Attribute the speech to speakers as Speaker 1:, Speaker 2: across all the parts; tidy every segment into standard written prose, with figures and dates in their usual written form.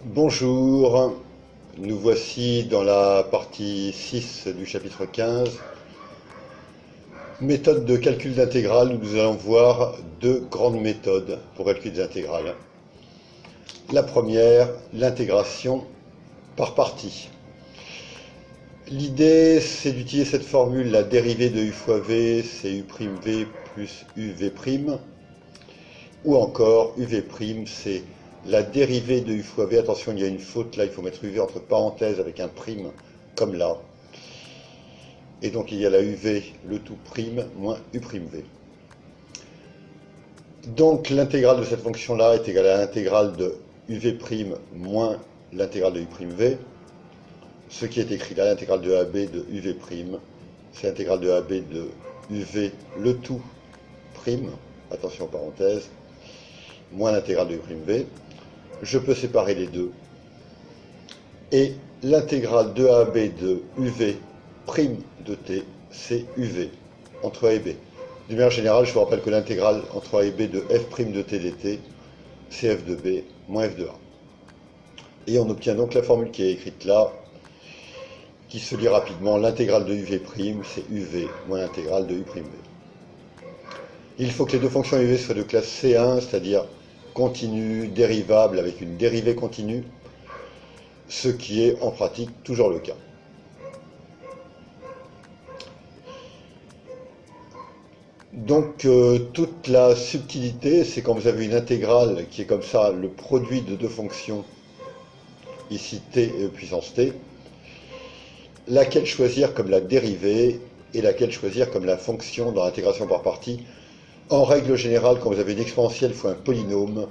Speaker 1: Bonjour, nous voici dans la partie 6 du chapitre 15. Méthode de calcul d'intégrale, où nous allons voir deux grandes méthodes pour calculer des intégrales. La première, l'intégration par partie. L'idée, c'est d'utiliser cette formule, la dérivée de u fois v, c'est u'v plus uv', ou encore uv', c'est la dérivée de u fois v. Attention, il y a une faute là, il faut mettre uv entre parenthèses avec un prime, comme là. Et donc il y a la uv, le tout prime, moins u'v. Donc l'intégrale de cette fonction-là est égale à l'intégrale de uv' moins l'intégrale de u'v. Ce qui est écrit là, l'intégrale de AB de uv', c'est l'intégrale de AB de uv, le tout prime, attention parenthèse, moins l'intégrale de u'v. Je peux séparer les deux. Et l'intégrale de AB de uv' de t, c'est uv, entre A et B. D'une manière générale, je vous rappelle que l'intégrale entre A et B de f' de t dt, c'est f de b moins f de a. Et on obtient donc la formule qui est écrite là, qui se lit rapidement. L'intégrale de uv', c'est uv moins l'intégrale de u'v. Il faut que les deux fonctions uv soient de classe C1, c'est-à-dire continue, dérivable avec une dérivée continue, ce qui est en pratique toujours le cas. Donc toute la subtilité, c'est quand vous avez une intégrale qui est comme ça, le produit de deux fonctions, ici t et e puissance t, laquelle choisir comme la dérivée et laquelle choisir comme la fonction dans l'intégration par partie. En règle générale, quand vous avez une exponentielle fois un polynôme,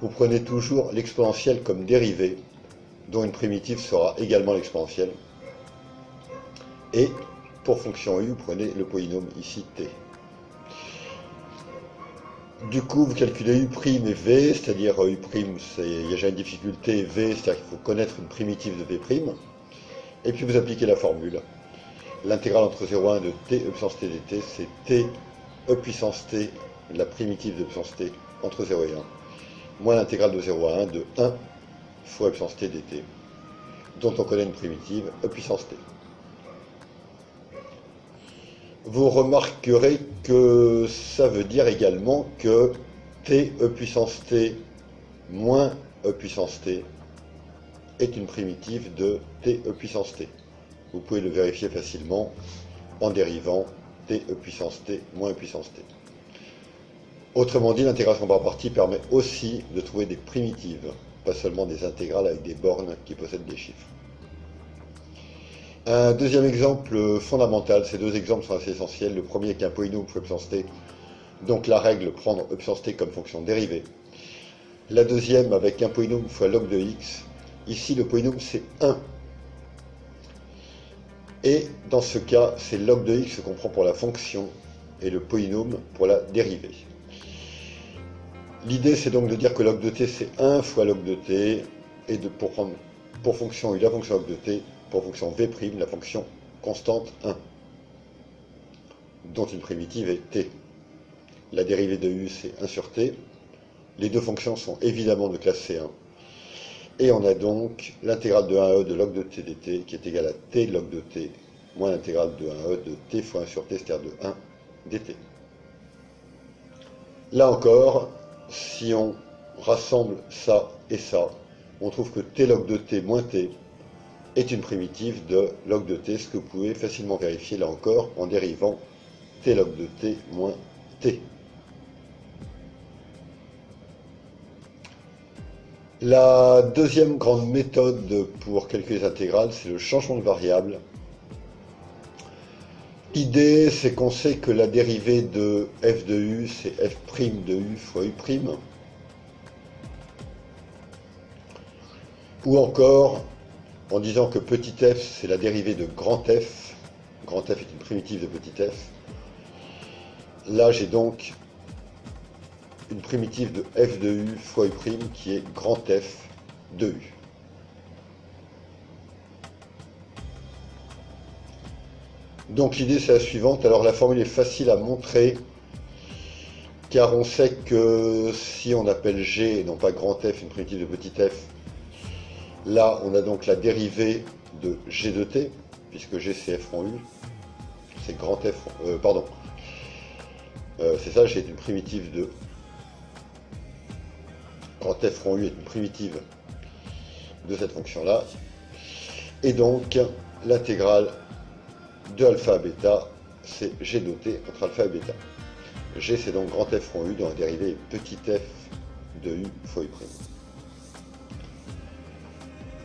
Speaker 1: vous prenez toujours l'exponentielle comme dérivée, dont une primitive sera également l'exponentielle. Et pour fonction u, vous prenez le polynôme ici t. Du coup, vous calculez u' et v, c'est-à-dire u', il y a déjà une difficulté, v, c'est-à-dire qu'il faut connaître une primitive de v', et puis vous appliquez la formule. L'intégrale entre 0 et 1 de t e puissance t dt, c'est t e puissance t, la primitive de puissance t, entre 0 et 1, moins l'intégrale de 0 à 1 de 1 fois e puissance t dt, dont on connaît une primitive e puissance t. Vous remarquerez que ça veut dire également que t e puissance t moins e puissance t est une primitive de t e puissance t. Vous pouvez le vérifier facilement en dérivant t e puissance t moins e puissance t. Autrement dit, l'intégration par partie permet aussi de trouver des primitives, pas seulement des intégrales avec des bornes qui possèdent des chiffres. Un deuxième exemple fondamental, ces deux exemples sont assez essentiels. Le premier est un polynôme fois e puissance t, donc la règle prendre e puissance t comme fonction dérivée. La deuxième avec un polynôme fois log de x, ici le polynôme c'est 1. Et dans ce cas, c'est log de x qu'on prend pour la fonction et le polynôme pour la dérivée. L'idée c'est donc de dire que log de t c'est 1 fois log de t, et pour prendre pour fonction u la fonction log de t, pour fonction v', la fonction constante 1, dont une primitive est t. La dérivée de u c'est 1 sur t. Les deux fonctions sont évidemment de classe C1. Et on a donc l'intégrale de 1 à e de log de t dt qui est égale à t log de t moins l'intégrale de 1 à e de t fois 1 sur t, c'est-à-dire de 1 dt. Là encore, si on rassemble ça et ça, on trouve que t log de t moins t est une primitive de log de t, ce que vous pouvez facilement vérifier là encore en dérivant t log de t moins t. La deuxième grande méthode pour calculer les intégrales, c'est le changement de variable. L'idée, c'est qu'on sait que la dérivée de f de u, c'est f' de u fois u'. Ou encore, en disant que petit f, c'est la dérivée de grand f. Grand f est une primitive de petit f. Là, j'ai donc une primitive de f de u fois u' qui est grand f de u. Donc l'idée c'est la suivante. Alors la formule est facile à montrer, car on sait que si on appelle g et non pas grand f une primitive de petit f, Là, on a donc la dérivée de g de t, puisque g c'est f rond u, c'est grand f, pardon, c'est ça, g est une primitive de, grand f rond u est une primitive de cette fonction-là, et donc l'intégrale de alpha à bêta, c'est g de t entre alpha et bêta. G c'est donc grand f rond u dont la dérivée est petit f de u fois u'.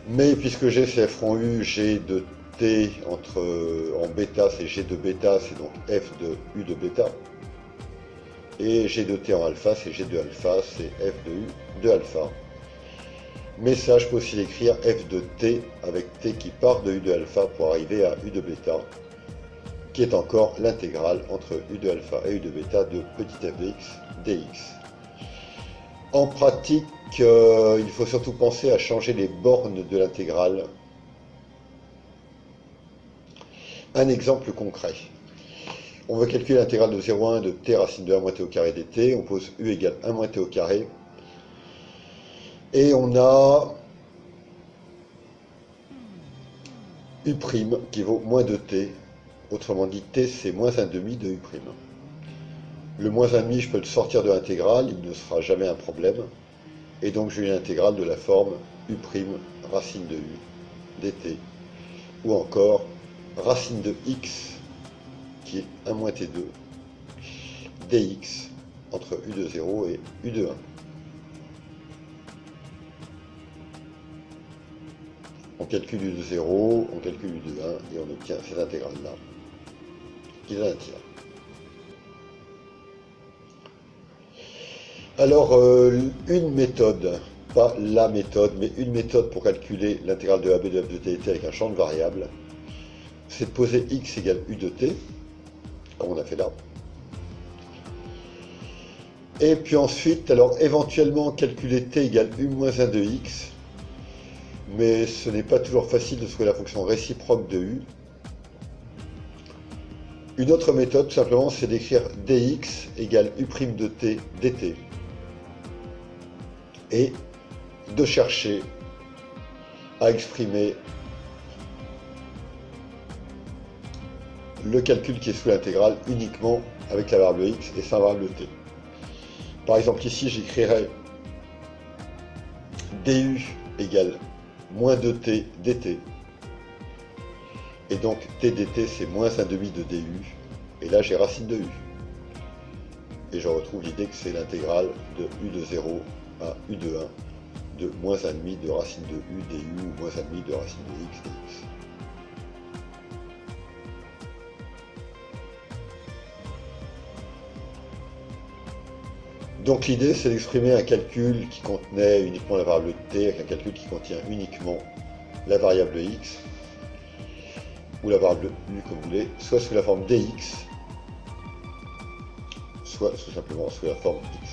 Speaker 1: Mais puisque g c'est f rond u, g de t en bêta c'est g de bêta, c'est donc f de u de bêta. Et g de t en alpha c'est g de alpha, c'est f de u de alpha. Mais ça, je peux aussi l'écrire f de t avec t qui part de u de alpha pour arriver à u de bêta, qui est encore l'intégrale entre u de alpha et u de bêta de petit f de x dx. En pratique, il faut surtout penser à changer les bornes de l'intégrale. Un exemple concret. On veut calculer l'intégrale de 0 à 1 de t racine de 1 moins t au carré dt. On pose u égale 1 moins t au carré. Et on a u' qui vaut moins 2t. Autrement dit, t c'est moins 1,5 de u'. Le moins 1,5, je peux le sortir de l'intégrale, il ne sera jamais un problème. Et donc j'ai une intégrale de la forme u' racine de u dt. Ou encore racine de x, qui est 1 moins t2, dx, entre u de 0 et u de 1. On calcule u de 0, on calcule u de 1, et on obtient cette intégrale-là, qui donne un tiers. Alors, une méthode, pas la méthode, mais une méthode pour calculer l'intégrale de AB de f de t dt avec un champ de variables, c'est de poser x égale u de t, comme on a fait là. Et puis ensuite, alors éventuellement calculer t égale u moins 1 de x, mais ce n'est pas toujours facile de trouver la fonction réciproque de u. Une autre méthode, tout simplement, c'est d'écrire dx égale u' de t dt. Et de chercher à exprimer le calcul qui est sous l'intégrale uniquement avec la variable x et sans variable t. Par exemple, ici, j'écrirais du égale moins 2t dt. Et donc, t dt, c'est moins 1,5 de du. Et là, j'ai racine de u. Et je retrouve l'idée que c'est l'intégrale de u de 0 à u de 1 de moins 1,5 de racine de u du ou moins 1,5 de racine de x dx. Donc l'idée, c'est d'exprimer un calcul qui contenait uniquement la variable t avec un calcul qui contient uniquement la variable x, ou la variable u comme vous voulez, soit sous la forme dx, soit tout simplement sous la forme x.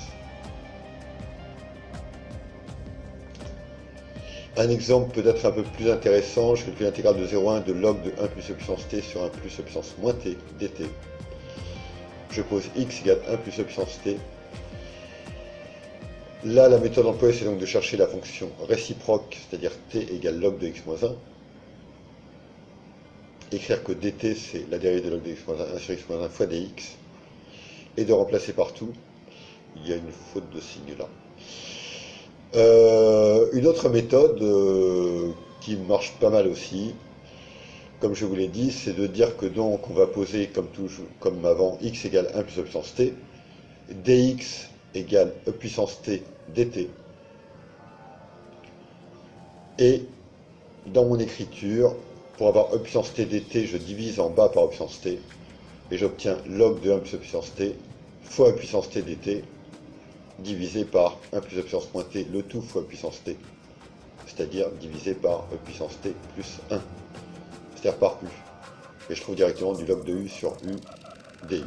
Speaker 1: Un exemple peut-être un peu plus intéressant, je calcule l'intégrale de 0 à 1 de log de 1 plus e puissance t sur 1 plus e puissance moins t dt. Je pose x égale 1 plus e puissance t. Là, la méthode employée, c'est donc de chercher la fonction réciproque, c'est-à-dire t égale log de x moins 1. Écrire que dt, c'est la dérivée de log de x moins 1 sur x moins 1 fois dx. Et de remplacer partout. Il y a une faute de signe là. Une autre méthode qui marche pas mal aussi, comme je vous l'ai dit, c'est de dire que donc on va poser comme toujours, comme avant, x égale 1 plus e puissance t, dx égale e puissance t dt. Et dans mon écriture, pour avoir e puissance t dt, je divise en bas par e puissance t, et j'obtiens log de 1 plus e puissance t fois e puissance t dt, divisé par 1 plus e puissance moins t, le tout fois e puissance t, c'est-à-dire divisé par e puissance t plus 1, c'est-à-dire par u. Et je trouve directement du log de u sur u du,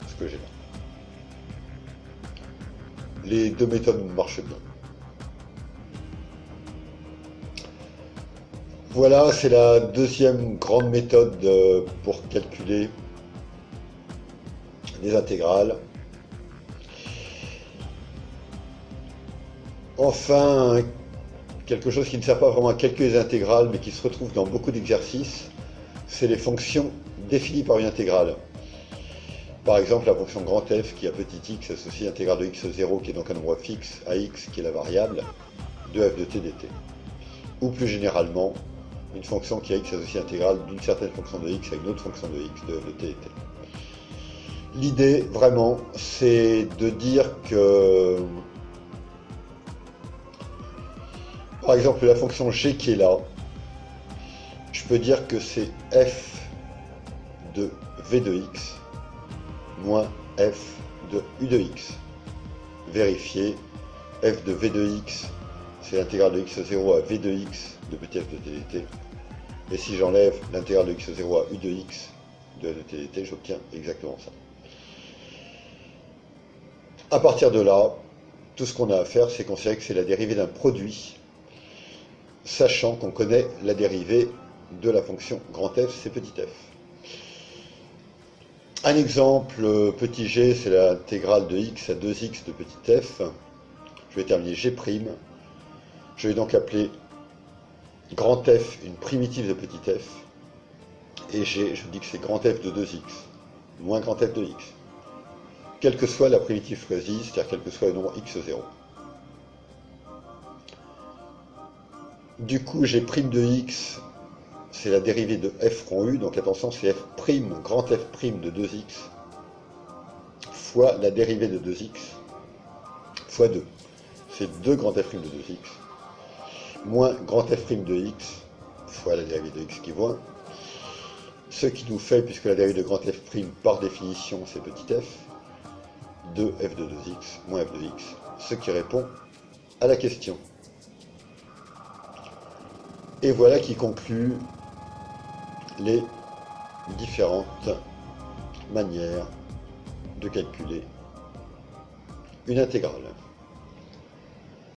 Speaker 1: ce que j'ai là. Les deux méthodes marchent bien. Voilà, c'est la deuxième grande méthode pour calculer les intégrales. Enfin, quelque chose qui ne sert pas vraiment à calculer les intégrales, mais qui se retrouve dans beaucoup d'exercices, c'est les fonctions définies par une intégrale. Par exemple, la fonction grand F qui a petit x associe l'intégrale de x0, qui est donc un nombre fixe, à x qui est la variable, de f de t dt. Ou plus généralement, une fonction qui a x associe l'intégrale d'une certaine fonction de x à une autre fonction de x, de f de t dt. L'idée, vraiment, c'est de dire que, par exemple, la fonction g qui est là, je peux dire que c'est f de v de x moins f de u de x. Vérifier, f de v de x, c'est l'intégrale de x0 à v de x de petit f de t dt. Et si j'enlève l'intégrale de x0 à u de x de f de t dt, j'obtiens exactement ça. À partir de là, tout ce qu'on a à faire, c'est considérer que c'est la dérivée d'un produit, sachant qu'on connaît la dérivée de la fonction grand F, c'est petit f. Un exemple, petit g, c'est l'intégrale de x à 2x de petit f. Je vais terminer g'. Je vais donc appeler grand F une primitive de petit f. Et g, je dis que c'est grand F de 2x, moins grand F de x. Quelle que soit la primitive choisie, c'est-à-dire quel que soit le nombre x0. Du coup, g' de x, c'est la dérivée de f rond u, donc attention, c'est f', grand F' de 2x, fois la dérivée de 2x, fois 2. C'est 2 grand F' de 2x, moins grand F' de x, fois la dérivée de x qui vaut 1. Ce qui nous fait, puisque la dérivée de grand F' par définition, c'est petit f, 2f de 2x moins f de x, ce qui répond à la question. Et voilà qui conclut les différentes manières de calculer une intégrale.